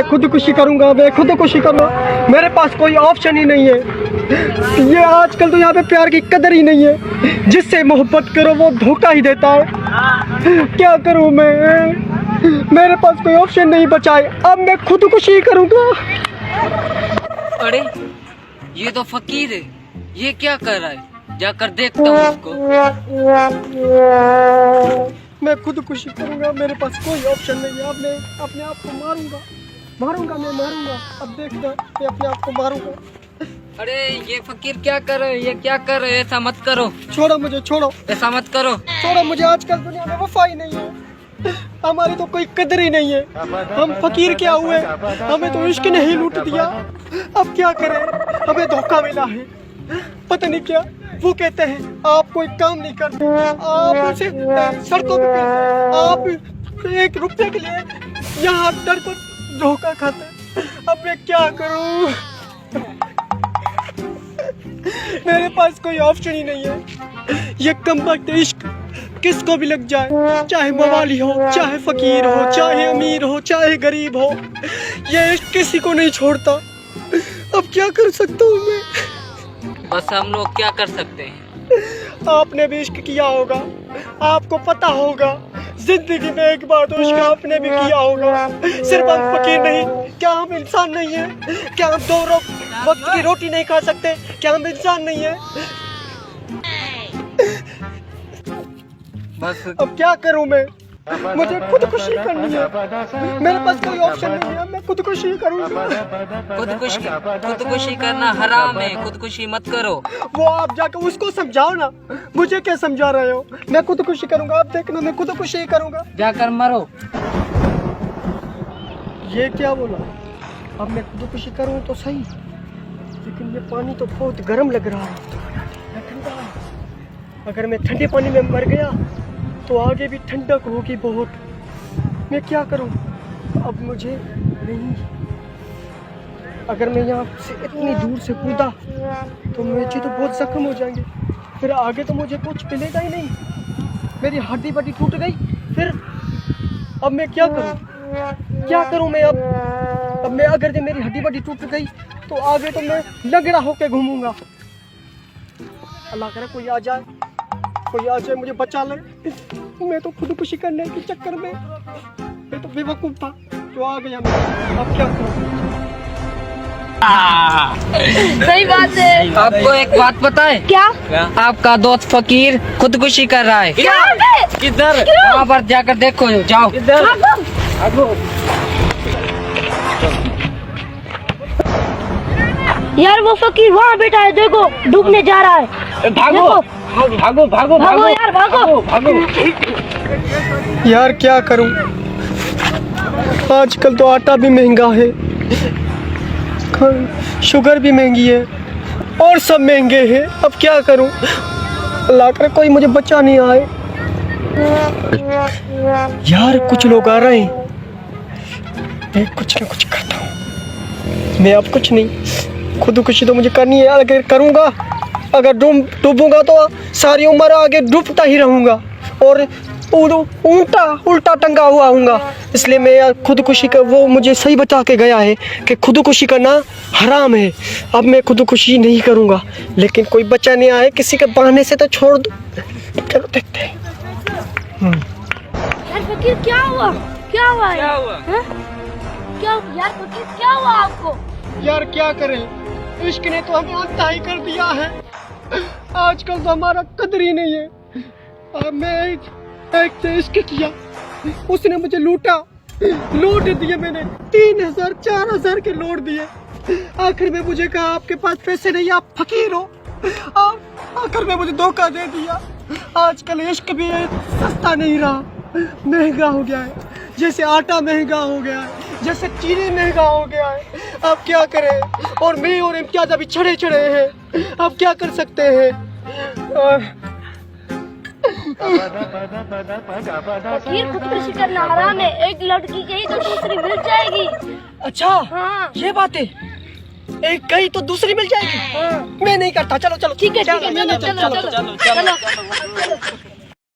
खुदकुशी करूंगा, मैं खुदकुशी करूंगा, मेरे पास कोई ऑप्शन ही नहीं है। ये आजकल तो यहाँ पे प्यार की कदर ही नहीं है, जिससे मोहब्बत करो वो धोखा ही देता है। क्या करूं मैं, मेरे पास कोई ऑप्शन नहीं बचा है, अब मैं खुदकुशी करूंगा। अरे ये तो फकीर है, ये क्या कर रहा है, जाकर देखता हूँ उसको। मैं खुदकुशी करूंगा, मेरे पास कोई ऑप्शन नहीं है, अब मैं अपने आप को मारूंगा, मैं मारूंगा, अब देखना मैं अपने आप को मारूंगा। अरे ये फकीर क्या कर रहे, ये क्या कर रहे, ऐसा मत करो। छोड़ो मुझे, छोड़ो, ऐसा मत करो, छोड़ो मुझे। आजकल दुनिया में वफा ही नहीं है, हमारी तो कोई कदर ही नहीं है। हम फकीर क्या हुए, हमें तो इश्क ने ही लूट दिया। अब क्या करें, हमें धोखा मिला है, पता नहीं क्या। वो कहते हैं आप कोई काम नहीं करते, आप सिर्फ सड़कों पे आप 1 रुपये के लिए यहाँ दर पर धोखा खाते हैं। अब मैं क्या करूँ, मेरे पास कोई ऑप्शन ही नहीं है। ये कमबख्त इश्क किसको भी लग जाए, चाहे मवाली हो, चाहे फकीर हो, चाहे अमीर हो, चाहे गरीब हो, ये इश्क किसी को नहीं छोड़ता। अब क्या कर सकता हूँ मैं। बस हम लोग क्या कर सकते हैं। आपने भी इश्क किया होगा, आपको पता होगा, जिंदगी में एक बार तो इश्क आपने भी किया होगा। सिर्फ हम फकीर नहीं, क्या हम इंसान नहीं है? क्या हम 2 वक्त की रोटी नहीं खा सकते? क्या हम इंसान नहीं है? बस अब क्या करूं मैं, मुझे खुदकुशी करनी है, मेरे पास कोई ऑप्शन नहीं है, मैं खुदकुशी करूंगा। खुदकुशी करना हराम है, खुदकुशी मत करो। वो आप जाकर उसको समझाओ ना, मुझे क्या समझा रहे हो। मैं खुदकुशी करूंगा, आप देखना मैं खुदकुशी करूंगा। जाकर मरो। ये क्या बोला, अब मैं खुदकुशी करूं तो सही, लेकिन ये पानी तो बहुत गर्म लग रहा है, ठंडा। अगर मैं ठंडे पानी में मर गया तो आगे भी ठंडक होगी बहुत। मैं क्या करूं, अब मुझे नहीं, अगर मैं यहाँ से इतनी दूर से कूदा तो मुझे तो बहुत जख्म हो जाएंगे, फिर आगे तो मुझे कुछ मिलेगा ही नहीं, मेरी हड्डी बड्डी टूट गई फिर। अब मैं क्या करूं मैं अब मैं अगर मेरी हड्डी बड्डी टूट गई तो आगे तो मैं लंगड़ा होके घूमूंगा। अल्लाह करे कोई आ जाए, मुझे बचा ले। मैं तो खुदकुशी करने के चक्कर में मैं तो बेवकूफ था, तो आ गया मैं। अब क्या करूं। सही बात है। आपको एक बात पता है क्या? आपका दोस्त फकीर खुदकुशी कर रहा है। क्या? किधर? वहाँ पर जाकर देखो, जाओ। यार वो फकीर वहाँ बैठा है, देखो डूबने जा रहा है। भागो भागो भागो भागो यार, भागो भागो। यार क्या करूं, आजकल तो आटा भी महंगा है, शुगर भी महंगी है, और सब महंगे हैं। अब क्या करूं, अल्लाह करे कोई मुझे बचा नहीं आए। यार कुछ लोग आ रहे हैं, मैं कुछ ना कुछ करता हूँ। मैं अब कुछ नहीं, खुदकुशी तो मुझे करनी है। अगर करूँगा, अगर डूबूंगा तो सारी उम्र आगे डूबता ही रहूँगा और उल्टा टंगा हुआ हूँगा। इसलिए मैं खुदकुशी का, वो मुझे सही बता के गया है कि खुदकुशी करना हराम है। अब मैं खुदकुशी नहीं करूँगा, लेकिन कोई बचा नहीं आए, किसी के बहाने से तो छोड़ दो। चलो देखते हैं। यार फकीर क्या हुआ, क्या हुआ क्या हुआ? क्या यार फकीर क्या हुआ आपको? यार क्या करें, इश्क ने तो हमें अंधा ही कर दिया है। आजकल तो हमारा कदर ही नहीं है। अब मैं एक से इश्क किया, उसने मुझे लूट दिए, मैंने 3000 4000 के लौट दिए। आखिर में मुझे कहा आपके पास पैसे नहीं, आप फकीर हो। आखिर में मुझे धोखा दे दिया। आजकल इश्क भी सस्ता नहीं रहा, महंगा हो गया है, जैसे आटा महंगा हो गया है, जैसे चीनी महंगा हो गया है। अब क्या करें, और मैं और इम्तियाज अभी चढ़े हैं, अब क्या कर सकते हैं। फकीर खुदकुशी करना हराम है, एक लड़की गई तो दूसरी मिल जाएगी। अच्छा हाँ। ये बात है, एक गई तो दूसरी मिल जाएगी। हाँ। मैं नहीं करता, चलो ठीक है, चलो।